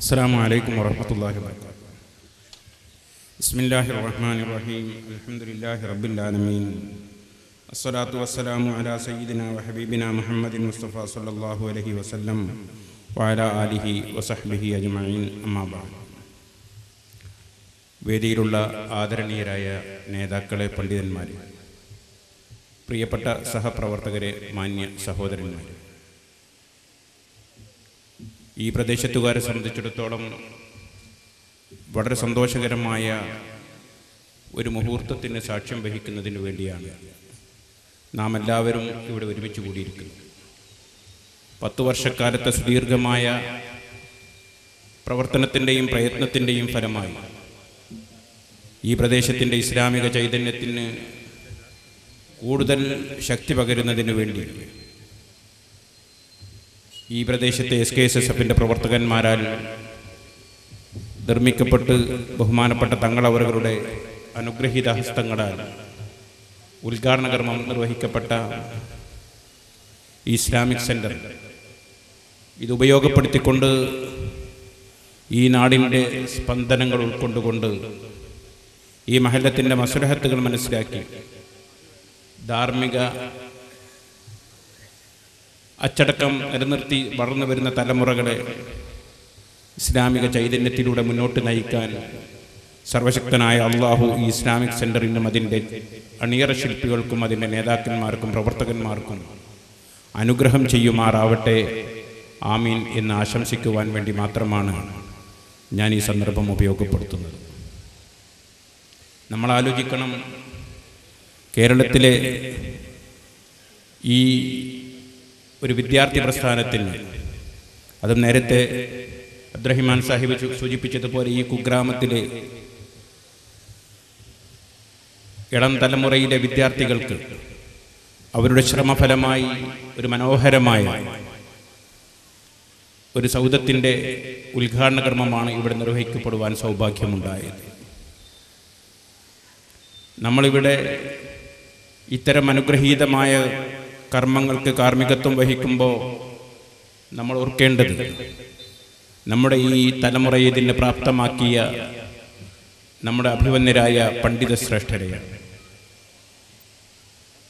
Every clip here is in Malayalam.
السلام عليكم ورحمة الله وبركاته. بسم الله الرحمن الرحيم. الحمد لله رب العالمين. الصلاة والسلام على سيدنا وحبيبنا محمد المصطفى صلى الله عليه وسلم وعلى آله وصحبه أجمعين. أما بعد. വേദിയിലുള്ള ആദരണീയരായ നേതാക്കളെ, പണ്ഡിതന്മാരെ, പ്രിയപ്പെട്ട സഹപ്രവർത്തകരെ, മാന്യ സഹോദരന്മാരെ, ഈ പ്രദേശത്തുകാരെ സംബന്ധിച്ചിടത്തോളം വളരെ സന്തോഷകരമായ ഒരു മുഹൂർത്തത്തിന് സാക്ഷ്യം വഹിക്കുന്നതിന് വേണ്ടിയാണ് നാം എല്ലാവരും ഇവിടെ ഒരുമിച്ച് കൂടിയിരിക്കുന്നത്. 10 വർഷക്കാലത്തെ സുദീർഘമായ പ്രവർത്തനത്തിൻ്റെയും പ്രയത്നത്തിൻ്റെയും ഫലമായി ഈ പ്രദേശത്തിൻ്റെ ഇസ്ലാമിക ചൈതന്യത്തിന് കൂടുതൽ ശക്തി പകരുന്നതിന് വേണ്ടി ഈ പ്രദേശത്തെ SKSSFൻ്റെ പ്രവർത്തകന്മാരാൽ നിർമ്മിക്കപ്പെട്ട് ബഹുമാനപ്പെട്ട തങ്ങളവറുകളുടെ അനുഗ്രഹീത ഹസ്തങ്ങളാൽ ഉദ്ഘാടന കർമ്മം നിർവഹിക്കപ്പെട്ട ഇസ്ലാമിക് സെൻറ്റർ ഇത് ഉപയോഗപ്പെടുത്തിക്കൊണ്ട് ഈ നാടിൻ്റെ സ്പന്ദനങ്ങൾ ഉൾക്കൊണ്ടുകൊണ്ട് ഈ മഹല്ലത്തിൻ്റെ മസ്ലഹത്തുകൾ മനസ്സിലാക്കി ധാർമ്മിക അച്ചടക്കം നിലനിർത്തി വളർന്നു വരുന്ന തലമുറകളെ ഇസ്ലാമിക ചൈതന്യത്തിലൂടെ മുന്നോട്ട് നയിക്കാൻ സർവശക്തനായ അള്ളാഹു ഈ ഇസ്ലാമിക് സെൻറ്ററിനും അതിൻ്റെ അണിയറ ശില്പികൾക്കും അതിൻ്റെ നേതാക്കന്മാർക്കും പ്രവർത്തകന്മാർക്കും അനുഗ്രഹം ചെയ്യുമാറാവട്ടെ. ആമീൻ എന്ന് ആശംസിക്കുവാൻ വേണ്ടി മാത്രമാണ് ഞാൻ ഈ സന്ദർഭം ഉപയോഗപ്പെടുത്തുന്നത്. നമ്മൾ ആലോചിക്കണം, കേരളത്തിലെ ഈ ഒരു വിദ്യാർത്ഥി പ്രസ്ഥാനത്തിന്, അതും നേരത്തെ അബ്ദുറഹിമാൻ സാഹിബ് സൂചിപ്പിച്ചതുപോലെ ഈ കുഗ്രാമത്തിലെ ഇളം തലമുറയിലെ വിദ്യാർത്ഥികൾക്ക് അവരുടെ ശ്രമഫലമായി ഒരു മനോഹരമായ ഒരു സൗധത്തിൻ്റെ ഉദ്ഘാടന കർമ്മമാണ് ഇവിടെ നിർവഹിക്കപ്പെടുവാൻ സൗഭാഗ്യമുണ്ടായത്. നമ്മളിവിടെ ഇത്തരം അനുഗ്രഹീതമായ കർമ്മങ്ങൾക്ക് കാർമ്മികത്വം വഹിക്കുമ്പോൾ നമ്മൾ ഓർക്കേണ്ടത് നമ്മുടെ ഈ തലമുറയെ ഇതിന് പ്രാപ്തമാക്കിയ നമ്മുടെ അഭിവന്യരായ പണ്ഡിത ശ്രേഷ്ഠരെയാണ്.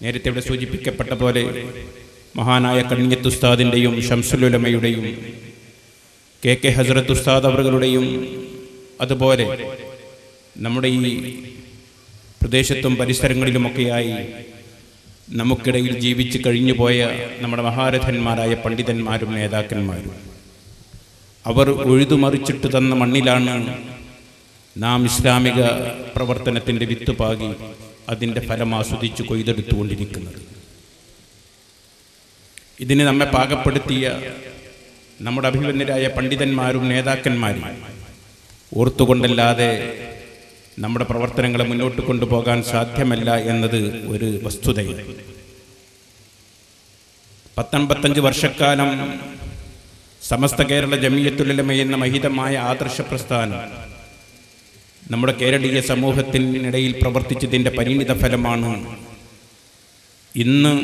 നേരത്തെ ഇവിടെ സൂചിപ്പിക്കപ്പെട്ട പോലെ മഹാനായ കണ്ണിയത്ത് ഉസ്താദിൻ്റെയും ഷംസുൽ ഉലമയുടെയും KK ഹസ്രത്ത് ഉസ്താദ് അവറുകളുടെയും അതുപോലെ നമ്മുടെ ഈ പ്രദേശത്തും പരിസരങ്ങളിലുമൊക്കെയായി നമുക്കിടയിൽ ജീവിച്ച് കഴിഞ്ഞു പോയ നമ്മുടെ മഹാരഥന്മാരായ പണ്ഡിതന്മാരും നേതാക്കന്മാരും അവർ ഉഴുതുമറിച്ചിട്ട് തന്ന മണ്ണിലാണ് നാം ഇസ്ലാമിക പ്രവർത്തനത്തിൻ്റെ വിത്ത് പാകി അതിൻ്റെ ഫലം ആസ്വദിച്ച് കൊയ്തെടുത്തുകൊണ്ടിരിക്കുന്നത്. ഇതിന് നമ്മെ പാകപ്പെടുത്തിയ നമ്മുടെ അഭിവന്യരായ പണ്ഡിതന്മാരും നേതാക്കന്മാരും ഓർത്തുകൊണ്ടല്ലാതെ നമ്മുടെ പ്രവർത്തനങ്ങളെ മുന്നോട്ട് കൊണ്ടുപോകാൻ സാധ്യമല്ല എന്നത് ഒരു വസ്തുതയാണ്. 55 വർഷക്കാലം സമസ്ത കേരള ജമിയത്തുൽ ഉലമ എന്ന മഹിതമായ ആദർശ പ്രസ്ഥാനം നമ്മുടെ കേരളീയ സമൂഹത്തിനിടയിൽ പ്രവർത്തിച്ചതിൻ്റെ പരിണിത ഫലമാണ് ഇന്ന്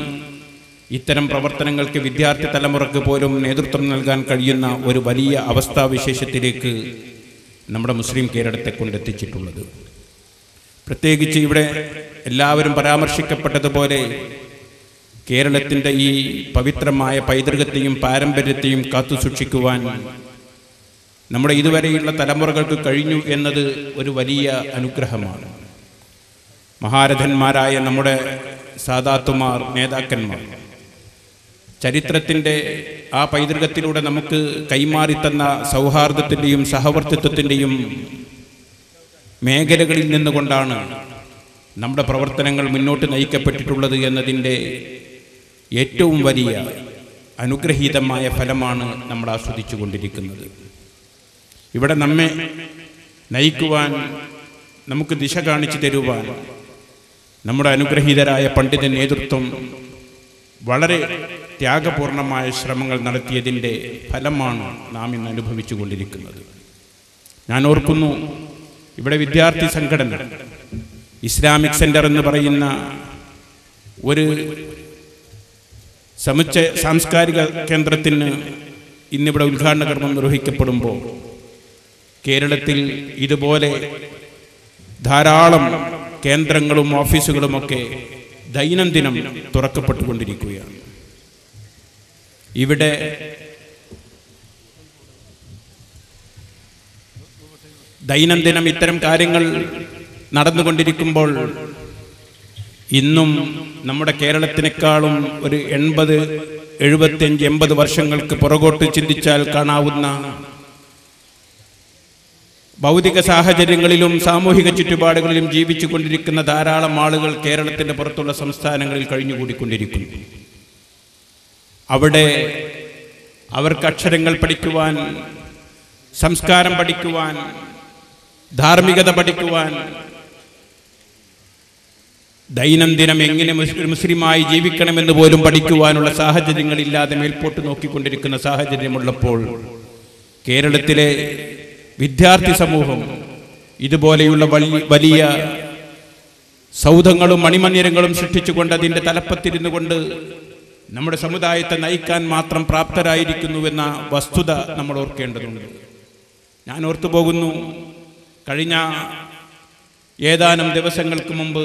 ഇത്തരം പ്രവർത്തനങ്ങൾക്ക് വിദ്യാർത്ഥി തലമുറക്ക് പോലും നേതൃത്വം നൽകാൻ കഴിയുന്ന ഒരു വലിയ അവസ്ഥാവിശേഷത്തിലേക്ക് നമ്മുടെ മുസ്ലിം കേരളത്തെ കൊണ്ടെത്തിച്ചിട്ടുള്ളത്. പ്രത്യേകിച്ച് ഇവിടെ എല്ലാവരും പരാമർശിക്കപ്പെട്ടതുപോലെ കേരളത്തിൻ്റെ ഈ പവിത്രമായ പൈതൃകത്തെയും പാരമ്പര്യത്തെയും കാത്തുസൂക്ഷിക്കുവാൻ നമ്മുടെ ഇതുവരെയുള്ള തലമുറകൾക്ക് കഴിഞ്ഞു എന്നത് ഒരു വലിയ അനുഗ്രഹമാണ്. മഹാരഥന്മാരായ നമ്മുടെ സാദാത്തുമാർ, നേതാക്കന്മാർ ചരിത്രത്തിൻ്റെ ആ പൈതൃകത്തിലൂടെ നമുക്ക് കൈമാറിത്തന്ന സൗഹാർദ്ദത്തിൻ്റെയും സഹവർത്തിത്വത്തിൻ്റെയും മേഖലകളിൽ നിന്നുകൊണ്ടാണ് നമ്മുടെ പ്രവർത്തനങ്ങൾ മുന്നോട്ട് നയിക്കപ്പെട്ടിട്ടുള്ളത് എന്നതിൻ്റെ ഏറ്റവും വലിയ അനുഗ്രഹീതമായ ഫലമാണ് നമ്മൾ ആസ്വദിച്ചു കൊണ്ടിരിക്കുന്നത്. ഇവിടെ നമ്മെ നയിക്കുവാൻ, നമുക്ക് ദിശ കാണിച്ചു തരുവാൻ നമ്മുടെ അനുഗ്രഹീതരായ പണ്ഡിത നേതൃത്വം വളരെ ത്യാഗപൂർണമായ ശ്രമങ്ങൾ നടത്തിയതിൻ്റെ ഫലമാണ് നാം ഇന്ന് അനുഭവിച്ചു കൊണ്ടിരിക്കുന്നത്. ഞാൻ ഓർക്കുന്നു, ഇവിടെ വിദ്യാർത്ഥി സംഘടന ഇസ്ലാമിക് സെൻറ്റർ എന്ന് പറയുന്ന ഒരു സാംസ്കാരിക കേന്ദ്രത്തിന് ഇന്നിവിടെ ഉദ്ഘാടന കർമ്മം നിർവഹിക്കപ്പെടുമ്പോൾ കേരളത്തിൽ ഇതുപോലെ ധാരാളം കേന്ദ്രങ്ങളും ഓഫീസുകളുമൊക്കെ ദൈനംദിനം തുറക്കപ്പെട്ടുകൊണ്ടിരിക്കുകയാണ്. ഇവിടെ ദൈനംദിനം ഇത്തരം കാര്യങ്ങൾ നടന്നുകൊണ്ടിരിക്കുമ്പോൾ ഇന്നും നമ്മുടെ കേരളത്തിനേക്കാളും ഒരു 80, 75, 80 വർഷങ്ങൾക്ക് പുറകോട്ട് ചിന്തിച്ചാൽ കാണാവുന്ന ഭൗതിക സാഹചര്യങ്ങളിലും സാമൂഹിക ചുറ്റുപാടുകളിലും ജീവിച്ചു കൊണ്ടിരിക്കുന്ന ധാരാളം ആളുകൾ കേരളത്തിൻ്റെ പുറത്തുള്ള സംസ്ഥാനങ്ങളിൽ കഴിഞ്ഞുകൂടിക്കൊണ്ടിരിക്കുന്നു. അവിടെ അവർക്ക് അക്ഷരങ്ങൾ പഠിക്കുവാൻ, സംസ്കാരം പഠിക്കുവാൻ, ധാർമ്മികത പഠിക്കുവാൻ, ദൈനംദിനം എങ്ങനെ മുസ്ലിമായി ജീവിക്കണമെന്ന് പോലും പഠിക്കുവാനുള്ള സാഹചര്യങ്ങളില്ലാതെ മേൽപോട്ട് നോക്കിക്കൊണ്ടിരിക്കുന്ന സാഹചര്യമുള്ളപ്പോൾ കേരളത്തിലെ വിദ്യാർത്ഥി സമൂഹം ഇതുപോലെയുള്ള വലിയ സൗധങ്ങളും മണിമന്ദിരങ്ങളും സൃഷ്ടിച്ചുകൊണ്ട് അതിൻ്റെ തലപ്പത്തിരുന്നു കൊണ്ട് നമ്മുടെ സമുദായത്തെ നയിക്കാൻ മാത്രം പ്രാപ്തരായിരിക്കുന്നുവെന്ന വസ്തുത നമ്മൾ ഓർക്കേണ്ടതുണ്ട്. ഞാൻ ഓർത്തുപോകുന്നു, കഴിഞ്ഞ ഏതാനും ദിവസങ്ങൾക്ക് മുമ്പ്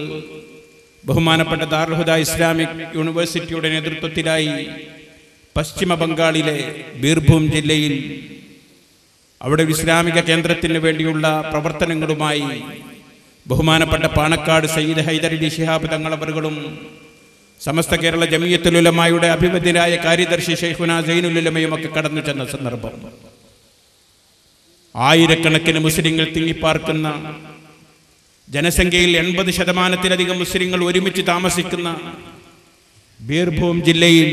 ബഹുമാനപ്പെട്ട ദാറുൽ ഹുദ ഇസ്ലാമിക് യൂണിവേഴ്സിറ്റിയുടെ നേതൃത്വത്തിലായി പശ്ചിമ ബംഗാളിലെ ബീർഭൂം ജില്ലയിൽ അവിടെ ഇസ്ലാമിക കേന്ദ്രത്തിന് വേണ്ടിയുള്ള പ്രവർത്തനങ്ങളുമായി ബഹുമാനപ്പെട്ട പാണക്കാട് സയ്യിദ് ഹൈദരലി ശിഹാബ് തങ്ങളവറുകളും സമസ്ത കേരള ജമിയത്തുൽ ഉലമായുടെ അഭിമന്യരായ കാര്യദർശി ശൈഖുന സൈനുൽ ഉലമയും ഒക്കെ കടന്നു ചെന്ന സന്ദർഭം, ആയിരക്കണക്കിന് മുസ്ലിങ്ങൾ തിങ്ങിപ്പാർക്കുന്ന, ജനസംഖ്യയിൽ 80% മുസ്ലിങ്ങൾ ഒരുമിച്ച് താമസിക്കുന്ന ബീർഭൂം ജില്ലയിൽ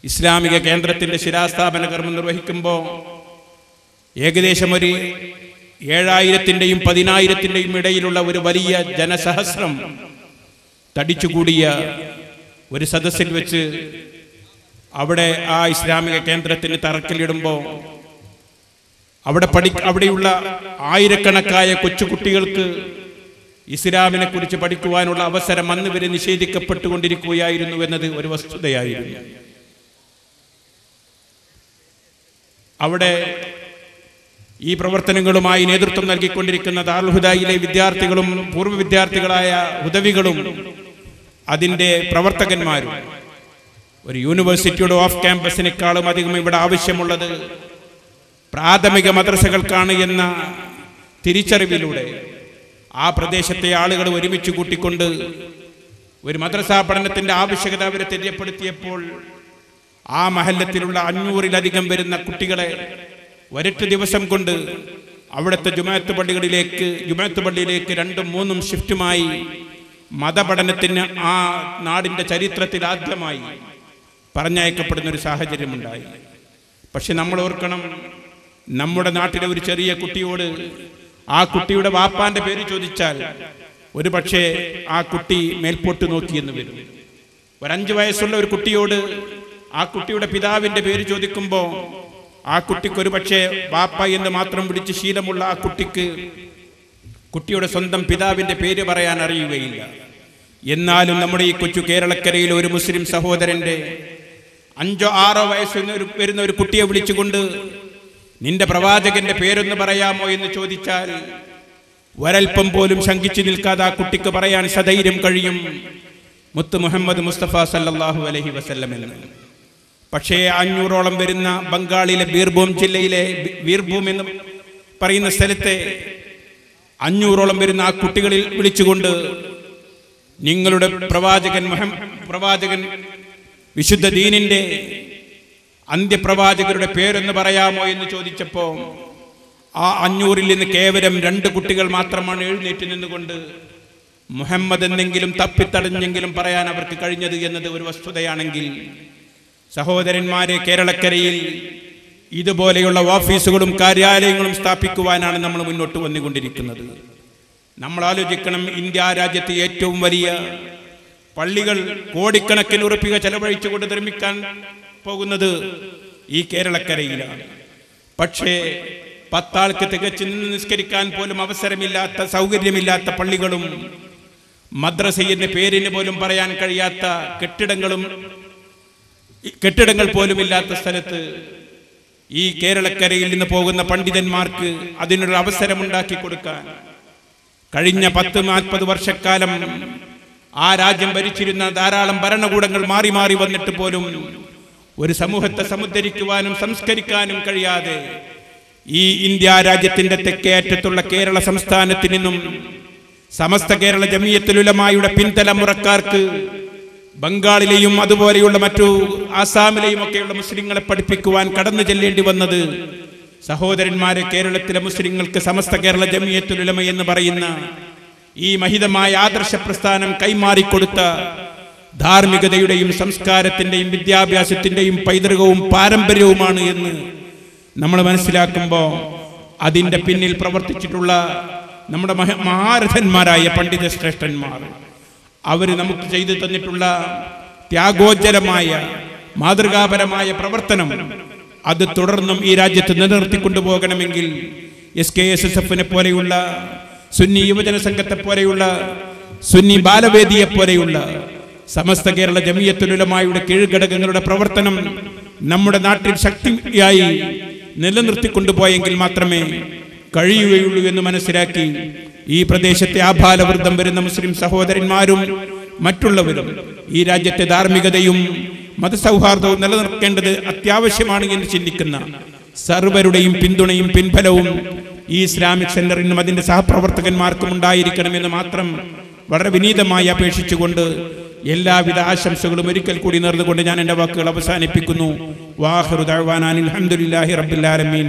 ഇസ്ലാമിക കേന്ദ്രത്തിൻ്റെ ശിലാസ്ഥാപന കർമ്മം നിർവഹിക്കുമ്പോൾ ഏകദേശം ഒരു 7000-ൻ്റെയും 10,000-ൻ്റെയും ഇടയിലുള്ള ഒരു വലിയ ജനസഹസ്രം തടിച്ചുകൂടിയ ഒരു സദസ്സിൽ വെച്ച് അവിടെ ആ ഇസ്ലാമിക കേന്ദ്രത്തിന് തറക്കല്ലിടുമ്പോൾ അവിടെയുള്ള ആയിരക്കണക്കായ കൊച്ചുകുട്ടികൾക്ക് ഇസ്ലാമിനെ കുറിച്ച് പഠിക്കുവാനുള്ള അവസരം അന്ന് വരെ നിഷേധിക്കപ്പെട്ടുകൊണ്ടിരിക്കുകയായിരുന്നു എന്നത് ഒരു വസ്തുതയായിരുന്നു. അവിടെ ഈ പ്രവർത്തനങ്ങളുമായി നേതൃത്വം നൽകിക്കൊണ്ടിരിക്കുന്ന ദാറുൽ ഹുദയിലെ വിദ്യാർത്ഥികളും പൂർവ്വ വിദ്യാർത്ഥികളായ ഹുദവികളും അതിൻ്റെ പ്രവർത്തകന്മാരും ഒരു യൂണിവേഴ്സിറ്റിയുടെ ഓഫ് ക്യാമ്പസിനേക്കാളും അധികം ഇവിടെ ആവശ്യമുള്ളത് പ്രാഥമിക മദ്രസകൾക്കാണ് എന്ന തിരിച്ചറിവിലൂടെ ആ പ്രദേശത്തെ ആളുകൾ ഒരുമിച്ച് കൂട്ടിക്കൊണ്ട് ഒരു മദ്രസാ പഠനത്തിൻ്റെ ആവശ്യകത അവരെ തെര്യപ്പെടുത്തിയപ്പോൾ ആ മഹല്ലത്തിലുള്ള 500-ലധികം വരുന്ന കുട്ടികളെ ഒരൊറ്റ ദിവസം കൊണ്ട് അവിടുത്തെ ജുമാഅത്ത് പള്ളിയിലേക്ക് 2ഉം 3ഉം ഷിഫ്റ്റുമായി മതപഠനത്തിന് ആ നാടിൻ്റെ ചരിത്രത്തിൽ ആദ്യമായി പറഞ്ഞയക്കപ്പെടുന്നൊരു സാഹചര്യമുണ്ടായി. പക്ഷെ നമ്മൾ ഓർക്കണം, നമ്മുടെ നാട്ടിലെ ഒരു ചെറിയ കുട്ടിയോട് ആ കുട്ടിയുടെ വാപ്പാന്റെ പേര് ചോദിച്ചാൽ ഒരു പക്ഷേ ആ കുട്ടി മേൽപോട്ട് നോക്കിയെന്ന് വരും. ഒരു 5 വയസ്സുള്ള ഒരു കുട്ടിയോട് ആ കുട്ടിയുടെ പിതാവിൻ്റെ പേര് ചോദിക്കുമ്പോൾ ആ കുട്ടിക്ക് ഒരു പക്ഷേ വാപ്പ എന്ന് മാത്രം വിളിച്ച് ശീലമുള്ള ആ കുട്ടിയുടെ സ്വന്തം പിതാവിൻ്റെ പേര് പറയാൻ അറിയുകയില്ല. എന്നാലും നമ്മുടെ ഈ കൊച്ചു കേരളക്കരയിൽ ഒരു മുസ്ലിം സഹോദരൻ്റെ 5 or 6 വയസ്സ് വരുന്ന ഒരു കുട്ടിയെ വിളിച്ചുകൊണ്ട് നിന്റെ പ്രവാചകന്റെ പേരൊന്ന് പറയാമോ എന്ന് ചോദിച്ചാൽ ഒരൽപ്പം പോലും ശങ്കിച്ചു നിൽക്കാതെ ആ കുട്ടിക്ക് പറയാൻ സധൈര്യം കഴിയും, മുത്ത് മുഹമ്മദ് മുസ്തഫ സല്ലല്ലാഹു അലൈഹി വസല്ലം എന്ന്. പക്ഷേ 500ഓളം വരുന്ന ബംഗാളിലെ ബീർഭൂം ജില്ലയിലെ ബീർഭൂം എന്ന് പറയുന്ന സ്ഥലത്തെ 500ഓളം വരുന്ന ആ കുട്ടികളിൽ വിളിച്ചുകൊണ്ട് നിങ്ങളുടെ പ്രവാചകൻ വിശുദ്ധ ദീനിന്റെ അന്ത്യപ്രവാചകരുടെ പേരൊന്ന് പറയാമോ എന്ന് ചോദിച്ചപ്പോൾ ആ 500-ൽ നിന്ന് കേവലം 2 കുട്ടികൾ മാത്രമാണ് എഴുന്നേറ്റ് നിന്നുകൊണ്ട് മുഹമ്മദ് എന്തെങ്കിലും തപ്പിത്തടഞ്ഞെങ്കിലും പറയാൻ അവർക്ക് കഴിഞ്ഞത് എന്നത് ഒരു വസ്തുതയാണെങ്കിൽ, സഹോദരന്മാരെ, കേരളക്കരയിൽ ഇതുപോലെയുള്ള ഓഫീസുകളും കാര്യാലയങ്ങളും സ്ഥാപിക്കുവാനാണ് നമ്മൾ മുന്നോട്ട് വന്നുകൊണ്ടിരിക്കുന്നത്. നമ്മൾ ആലോചിക്കണം, ഇന്ത്യ രാജ്യത്തെ ഏറ്റവും വലിയ പള്ളികൾ കോടിക്കണക്കിന് ഉറുപ്പിക ചെലവഴിച്ചുകൊണ്ട് നിർമ്മിക്കാൻ പോകുന്നത് ഈ കേരളക്കരയിലാണ്. പക്ഷേ 10 ആൾക്ക് തികച്ചു നിന്ന് നിസ്കരിക്കാൻ പോലും അവസരമില്ലാത്ത, സൗകര്യമില്ലാത്ത പള്ളികളും മദ്രസയുടെ പേരിന് പോലും പറയാൻ കഴിയാത്ത കെട്ടിടങ്ങൾ പോലും ഇല്ലാത്ത സ്ഥലത്ത് ഈ കേരളക്കരയിൽ നിന്ന് പോകുന്ന പണ്ഡിതന്മാർക്ക് അതിനൊരു അവസരമുണ്ടാക്കി കൊടുക്കാൻ കഴിഞ്ഞ 10-40 വർഷക്കാലം ആ രാജ്യം ഭരിച്ചിരുന്ന ധാരാളം ഭരണകൂടങ്ങൾ മാറി മാറി വന്നിട്ട് പോലും ഒരു സമൂഹത്തെ സമുദ്ധരിക്കുവാനും സംസ്കരിക്കാനും കഴിയാതെ ഈ ഇന്ത്യ രാജ്യത്തിന്റെ തെക്കേ അറ്റത്തുള്ള കേരള സംസ്ഥാനത്തിൽ നിന്നും സമസ്ത കേരള ജമിയത്തുൽ ഉലമായുടെ പിൻതലമുറക്കാർക്ക് ബംഗാളിലെയും അതുപോലെയുള്ള മറ്റു ആസാമിലെയും ഒക്കെയുള്ള മുസ്ലിങ്ങളെ പഠിപ്പിക്കുവാൻ കടന്നു ചെല്ലേണ്ടി വന്നത് സഹോദരന്മാരെ, കേരളത്തിലെ മുസ്ലിങ്ങൾക്ക് സമസ്ത കേരള ജമിയത്തുൽ ഉലമ എന്ന് പറയുന്ന ഈ മഹിതമായ ആദർശ പ്രസ്ഥാനം കൈമാറിക്കൊടുത്ത ധാർമ്മികതയുടെയും സംസ്കാരത്തിന്റെയും വിദ്യാഭ്യാസത്തിന്റെയും പൈതൃകവും പാരമ്പര്യവുമാണ് എന്ന് നമ്മൾ മനസ്സിലാക്കുമ്പോൾ അതിൻ്റെ പിന്നിൽ പ്രവർത്തിച്ചിട്ടുള്ള നമ്മുടെ മഹാരഥന്മാരായ പണ്ഡിത ശ്രേഷ്ഠന്മാർ അവർ നമുക്ക് ചെയ്തു തന്നിട്ടുള്ള ത്യാഗോജ്ജലമായ മാതൃകാപരമായ പ്രവർത്തനം അത് തുടർന്നും ഈ രാജ്യത്ത് നിലനിർത്തിക്കൊണ്ടുപോകണമെങ്കിൽ SKSSF-നെ പോലെയുള്ള സുന്നി യുവജന സംഘത്തെ പോലെയുള്ള സുന്നി ബാലവേദിയെ പോലെയുള്ള സമസ്ത കേരള ജമിയത്തുൽ ഉലമായുടെ കീഴ്ഘടകങ്ങളുടെ പ്രവർത്തനം നമ്മുടെ നാട്ടിൽ ശക്തിയായി നിലനിർത്തിക്കൊണ്ടുപോയെങ്കിൽ മാത്രമേ കഴിയുകയുള്ളൂ എന്ന് മനസ്സിലാക്കി ഈ പ്രദേശത്തെ ആഭാലവൃദ്ധം വരുന്ന മുസ്ലിം സഹോദരന്മാരും മറ്റുള്ളവരും ഈ രാജ്യത്തെ ധാർമ്മികതയും മതസൗഹാർദ്ദവും നിലനിർത്തേണ്ടത് അത്യാവശ്യമാണ് എന്ന് ചിന്തിക്കുന്ന സർവരുടെയും പിന്തുണയും പിൻബലവും ഈ ഇസ്ലാമിക് സെന്ററിനും അതിന്റെ സഹപ്രവർത്തകന്മാർക്കും ഉണ്ടായിരിക്കണമെന്ന് മാത്രം വളരെ വിനീതമായി അപേക്ഷിച്ചുകൊണ്ട് എല്ലാവിധ ആശംസകളും ഒരിക്കൽ കൂടി നേർന്നുകൊണ്ട് ഞാൻ എൻ്റെ വാക്കുകൾ അവസാനിപ്പിക്കുന്നു. വാഹിറു ദഅ്വാനാ അൽഹംദുലില്ലാഹി റബ്ബിൽ ആലമീൻ.